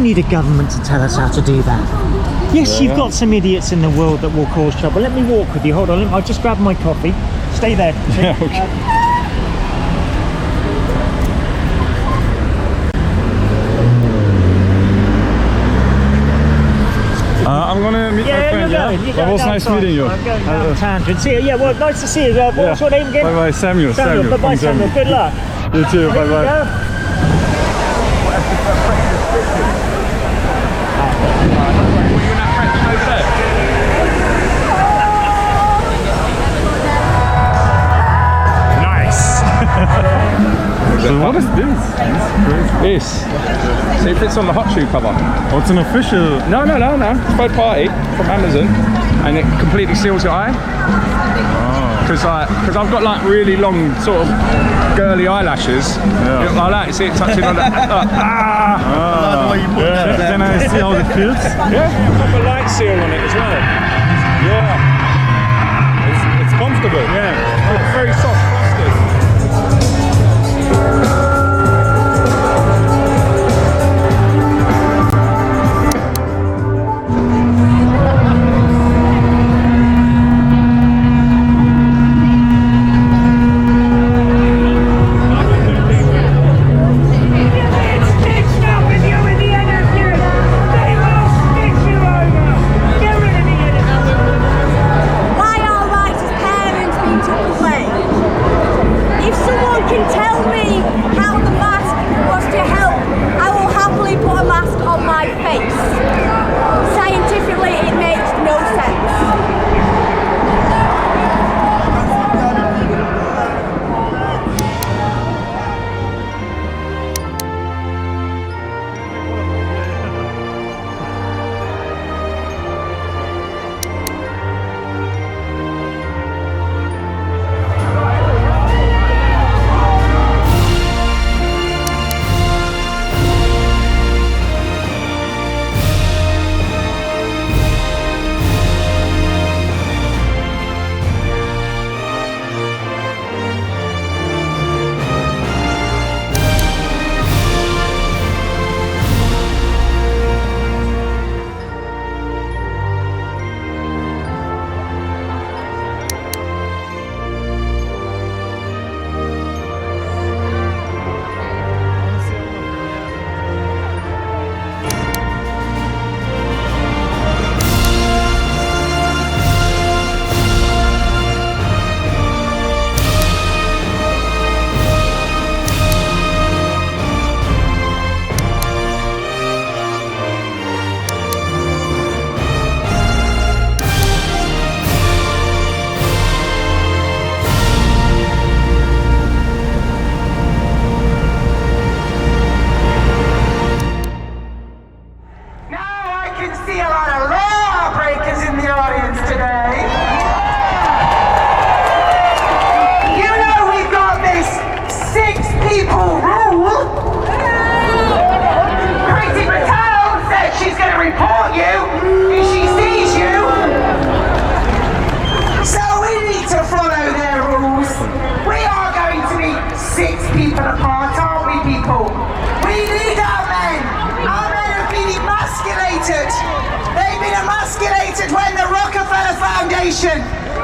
need a government to tell us how to do that. Yes, you've got some idiots in the world that will cause trouble. Let me walk with you. Hold on, I'll just grab my coffee. Stay there. Yeah, okay. I'm gonna meet my friend. It was nice meeting you. I'm going down tangent. See you. Yeah, well, nice to see you. What's your name again? Bye bye, Samuel. Bye bye, Samuel. Good luck. You too. Bye bye. Nice. So what is this? This. See if it's on the hot shoe cover. Oh, it's an official. No. It's third party from Amazon, and it completely seals your eye. Because I've got like really long sort of girly eyelashes. Yeah. You look like that. You see it touching on the. Can I see how it feels? Yeah. Proper light seal on it as well. Yeah. It's comfortable. Yeah. It's very soft plastic.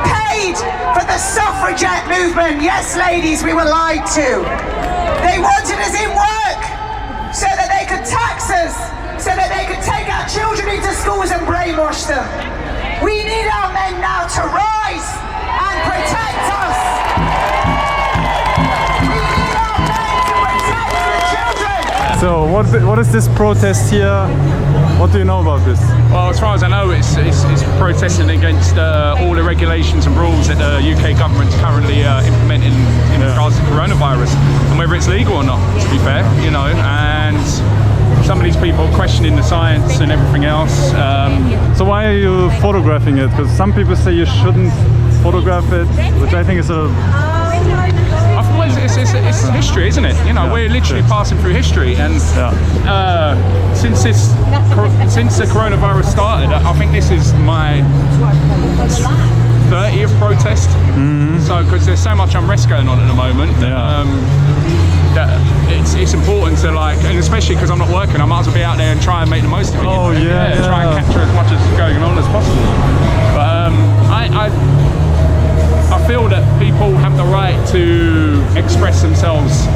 Paid for the suffragette movement. Yes, ladies, we were lied to. They wanted us in work so that they could tax us, so that they could take our children into schools and brainwash them. We need our men now to rise and protect us. We need our men to protect the children. So what is this protest here? What do you know about this? Well, as far as I know, it's protesting against all the regulations and rules that the UK government's currently implementing in regards to coronavirus, and whether it's legal or not, to be fair, you know, and some of these people questioning the science and everything else. So why are you photographing it? Because some people say you shouldn't photograph it, which I think is a... I thought it's history, isn't it? You know, we're literally passing through history, and since the coronavirus started, I think this is my 30th virus protest. So because there's so much unrest going on at the moment, that it's important to and especially because I'm not working, I might as well be out there and try and make the most of it. Oh, Try and capture as much as going on as possible. But I feel that people have the right to express themselves,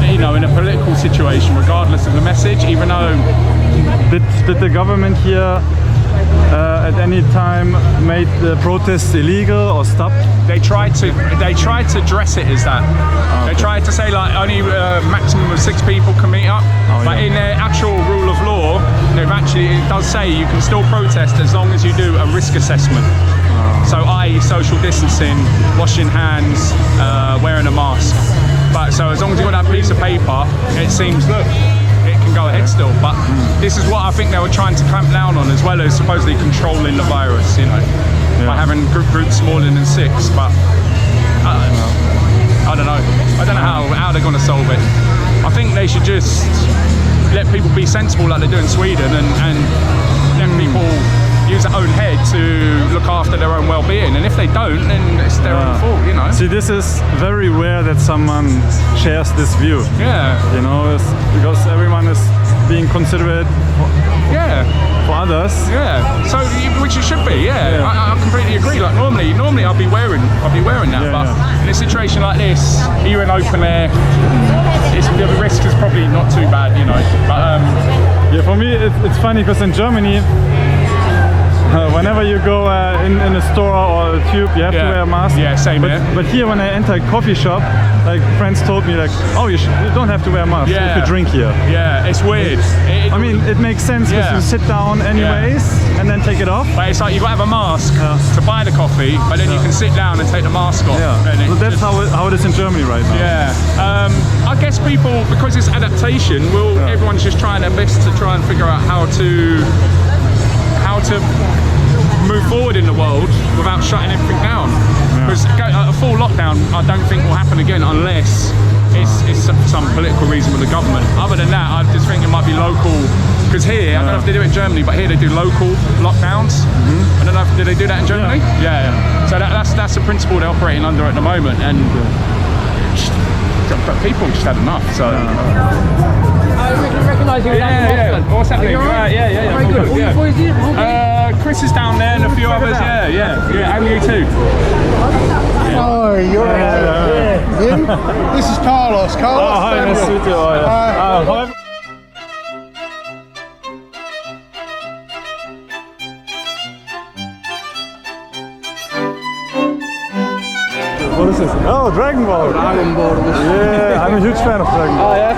in a political situation, regardless of the message, even though. Did the government here at any time made the protests illegal or stopped? They tried to dress it as that. They tried to say only maximum of 6 people can meet up, but in their actual rule of law, it does say you can still protest as long as you do a risk assessment. So, i.e., social distancing, washing hands, wearing a mask. But so as long as you've got that piece of paper, it seems it can go ahead still. But this is what I think they were trying to clamp down on, as well as supposedly controlling the virus, by having groups smaller than 6. But I don't know. I don't know how they're going to solve it. I think they should just let people be sensible like they do in Sweden, and let people use their own head to look after their own well-being, and if they don't, then it's their own fault, See, this is very rare that someone shares this view. Yeah. It's because everyone is being considerate for others. Yeah. So, which it should be. Yeah. I completely agree. Normally I'll be wearing that, but in a situation like this, you're in open air. The risk is probably not too bad, But for me, it's funny because in Germany, whenever you go in a store or a tube, you have to wear a mask. Yeah, same here. But here, when I enter a coffee shop, friends told me oh, you don't have to wear a mask if you drink here. Yeah, it's weird. I mean, it makes sense because you sit down anyways and then take it off. But it's you've got to have a mask to buy the coffee, but then you can sit down and take the mask off. So that's how it is in Germany right now. Yeah. I guess people, because it's adaptation, everyone's just trying their best to try and figure out how to move forward in the world without shutting everything down. Because a full lockdown, I don't think will happen again unless it's some political reason with the government. Other than that, I just think it might be local. Because here, I don't know if they do it in Germany, but here they do local lockdowns. I don't know if they do that in Germany. Yeah. So that's the principle they're operating under at the moment, and people just had enough. So. I recognise you. Yeah. What's happening? Right, Yeah. Very good. All your boys here? Chris is down there and a few others. Yeah. And you too. Oh, you're right. You? This is Carlos. Carlos. Oh, hi, nice to meet you. What is this? Oh, Dragon Ball. Dragon Ball. Yeah, I'm a huge fan of Dragon Ball. Oh, yeah?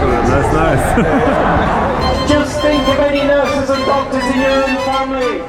That's nice. Just think of any nurses and doctors in your own family.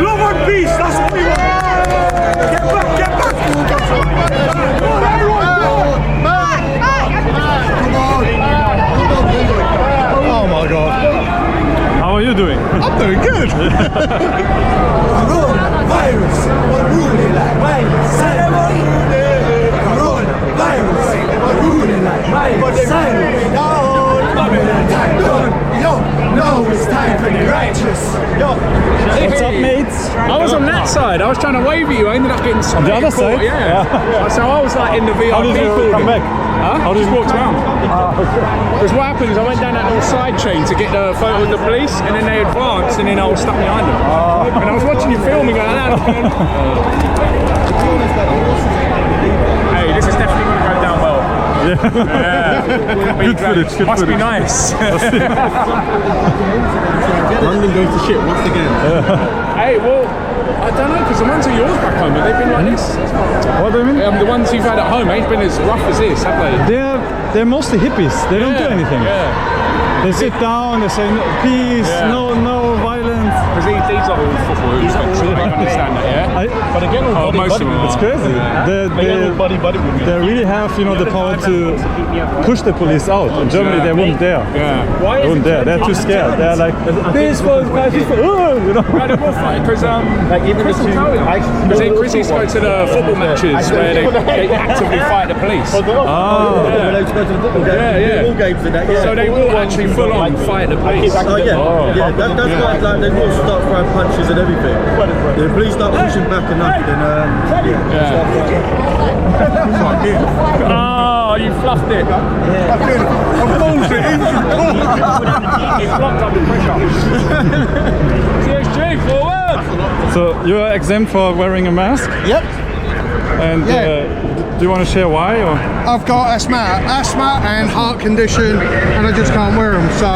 Love and peace, that's what we want. Get back, get back. Oh my God. How are you doing? I'm doing good. Coronavirus, what really like mine? Coronavirus, what really like mine? Yo, no, it's time for the righteous. Yo, What's up, mates? I was on that side. I was trying to wave at you. I ended up getting On the other side? Yeah. So I was like in the VIP. How did you building. come back? Huh? How did Just you walked around. Because what happened is I went down that little side chain to get the photo with the police, and then they advanced, and then I was stuck behind them. And I was watching you filming like that. Hey, this is definitely going to go down well. Yeah. Good footage, good Must be footage. nice. London goes to shit once again. Hey, well, I don't know, because the ones of yours back home, have they been like this? What do you mean? The ones you've had at home ain't been as rough as this, have they? They're mostly hippies. They don't do anything. Yeah. They sit down, they say peace, Yeah. no violence. Because these are all football hoops, don't understand that, yeah? But again, all buddy, most of buddy, them It's are. crazy. buddy with me. They really have, the power to push the police out. In Germany, they wouldn't dare. Yeah. They wouldn't dare. They're too scared. They're like, this was guys, this was, Yeah, they will fight, because Chris will tell you. Because Chris used to go to the football matches where they actively fight the police. We're allowed to go to the football games. Yeah, yeah. All games and that, yeah. So they will actually full on fight the police. Oh yeah, yeah. That's why like they will start throwing punches and everything. The police start pushing back enough, then Oh, you fluffed it. I'm bullshit. You flopped under pressure. TSG, forward! So you're exempt for wearing a mask, Yep. and Yeah. do you want to share why? Or? I've got asthma and heart condition, and I just can't wear them. So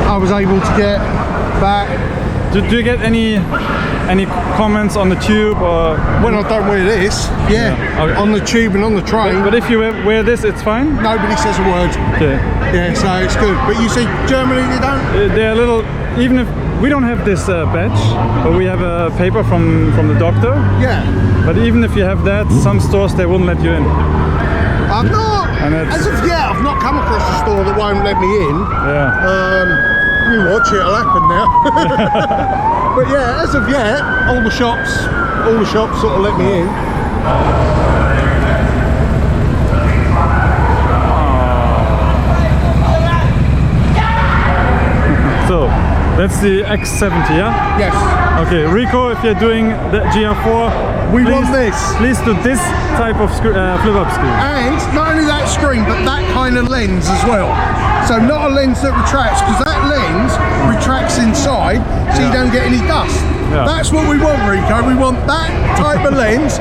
I was able to get back Do you get any comments on the tube or? when I don't wear this. Yeah, Okay. on the tube and on the train. But if you wear this, it's fine. Nobody says a word. Okay. Yeah, so it's good. But you see, Germany, they don't. They're a little. Even if we don't have this badge, but we have a paper from the doctor. Yeah, But even if you have that, some stores they won't let you in. I'm not. And it's- As of yet, I've not come across a store that won't let me in. Yeah. You watch it, it'll happen now. But yeah, as of yet, all the shops sort of let me in. So that's the X70, yeah? Yes. Okay, Ricoh, if you're doing the GR4, We want this. Please do this type of flip-up screen. And not only that screen, but that kind of lens as well. So not a lens that retracts, because that lens retracts inside, so you don't get any dust. Yeah. That's what we want, Ricoh. We want that type of lens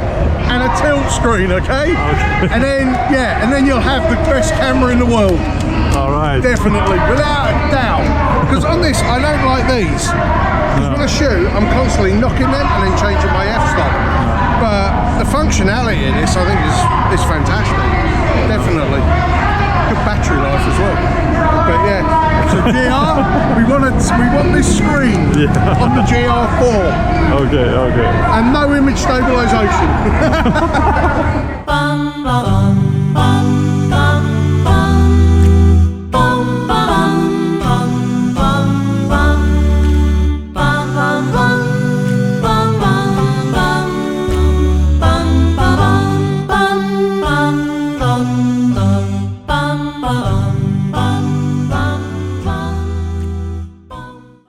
and a tilt screen, okay? And then you'll have the best camera in the world. All right. Definitely, without a doubt. Because on this, I don't like these. Because when I shoot, I'm constantly knocking them and then changing my f-stop. But the functionality in this, I think, is fantastic. Definitely. Good battery life as well. But yeah, so GR, we want this screen on the GR4. Okay. And no image stabilization.